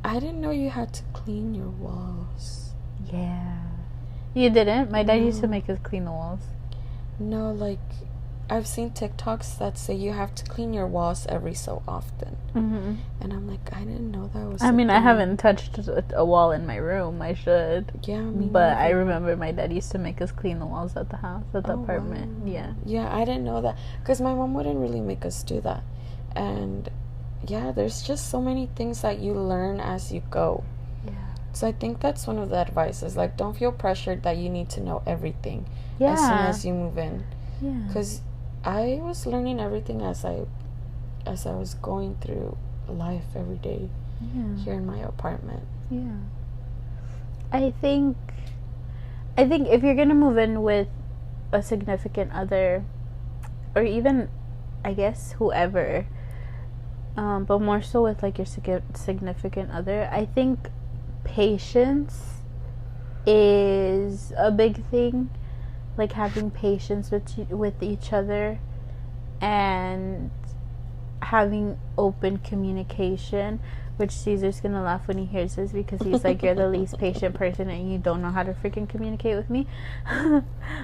I didn't know you had to clean your walls. Yeah. You didn't? My dad used to make us clean the walls. No, like, I've seen TikToks that say you have to clean your walls every so often. And I'm like, I didn't know that was I mean, I haven't touched a wall in my room. I should. Yeah, but I remember my dad used to make us clean the walls at the house, at the apartment. Wow. Yeah. Yeah, I didn't know that. Because my mom wouldn't really make us do that. And, yeah, there's just so many things that you learn as you go. Yeah. So I think that's one of the advices. Like, don't feel pressured that you need to know everything as soon as you move in. Yeah. Because I was learning everything as I was going through life every day here in my apartment. Yeah. I think if you're gonna move in with a significant other, or even, I guess, whoever, but more so with like your significant other, I think patience is a big thing. Like having patience with each other and having open communication, which Caesar's gonna laugh when he hears this because he's like, you're the least patient person and you don't know how to freaking communicate with me.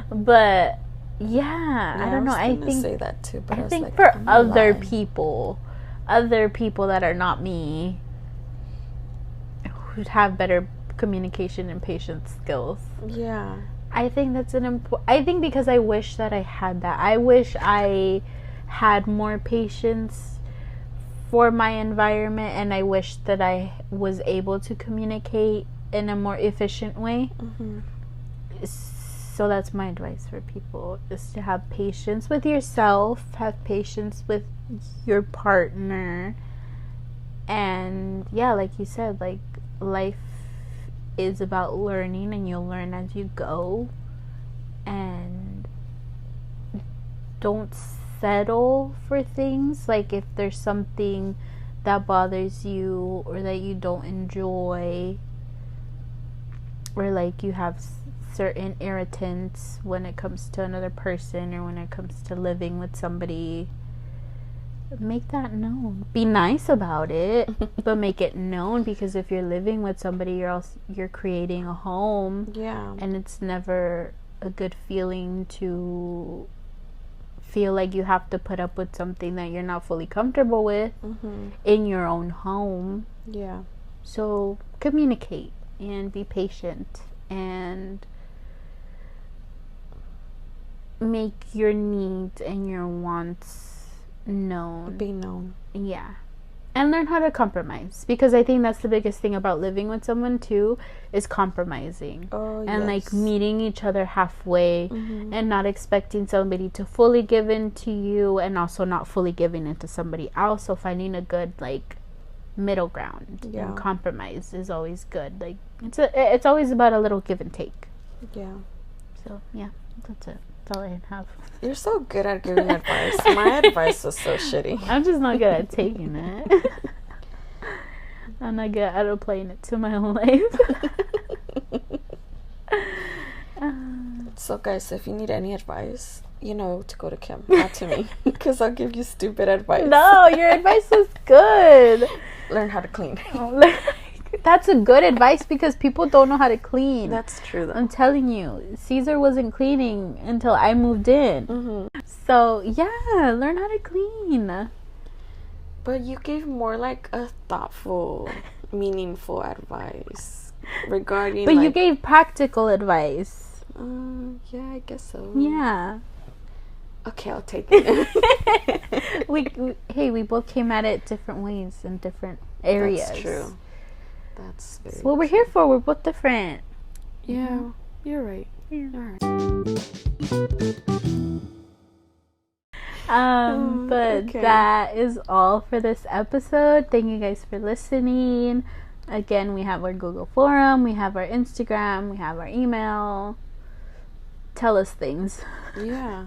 But yeah, I don't know. I think say that too, but I think like, for other people that are not me, who have better communication and patience skills. Yeah. I think that's I think because I wish that I had that. I wish I had more patience for my environment, and I wish that I was able to communicate in a more efficient way. So that's my advice for people, is to have patience with yourself, have patience with your partner, and yeah, like you said, like life is about learning, and you'll learn as you go, and don't settle for things. Like if there's something that bothers you or that you don't enjoy, or like you have certain irritants when it comes to another person or when it comes to living with somebody, make that known. Be nice about it, but make it known, because if you're living with somebody, you're creating a home. Yeah. And it's never a good feeling to feel like you have to put up with something that you're not fully comfortable with in your own home. Yeah. So communicate and be patient and make your needs and your wants known. Be known. Yeah. And learn how to compromise, because I think that's the biggest thing about living with someone too, is compromising. And like meeting each other halfway and not expecting somebody to fully give in to you and also not fully giving in to somebody else. So finding a good like middle ground and compromise is always good. Like it's always about a little give and take. Yeah. So yeah, that's it. That's all I have. You're so good at giving advice. My advice was so shitty. I'm just not good at taking it. I'm not good at applying it to my own life. So guys, if you need any advice, you know to go to Kim, not to me, because I'll give you stupid advice. No, your advice was good. Learn how to clean. That's a good advice because people don't know how to clean. That's true, though. I'm telling you, Caesar wasn't cleaning until I moved in. Mm-hmm. So, yeah, learn how to clean. But you gave more like a thoughtful, meaningful advice regarding. But you gave practical advice. Yeah, I guess so. Yeah. Okay, I'll take it. we both came at it different ways in different areas. That's true. That's very That's what we're here for. We're both different. Yeah, you're right. Yeah. All right. But that is all for this episode. Thank you guys for listening. Again, we have our Google forum, we have our Instagram, we have our email. Tell us things. Yeah.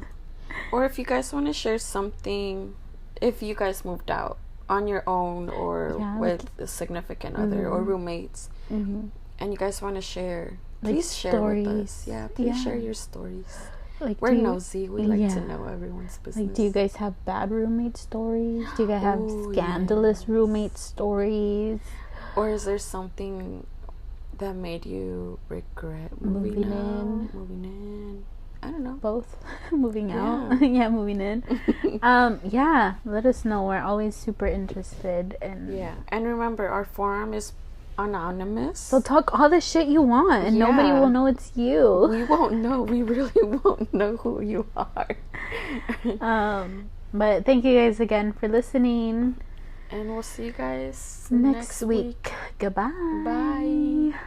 Or if you guys want to share something, if you guys moved out on your own or with a significant other or roommates, and you guys want to share, please share with us. Yeah, please share your stories. Like, we're nosy. We like to know everyone's business. Like, do you guys have bad roommate stories? Do you guys have scandalous roommate stories? Or is there something that made you regret moving in? I don't know. Both. Moving out. Yeah, moving in. Yeah, let us know. We're always super interested. And remember, our forum is anonymous. So talk all the shit you want and nobody will know it's you. We won't know. We really won't know who you are. But thank you guys again for listening. And we'll see you guys next week. Goodbye. Bye.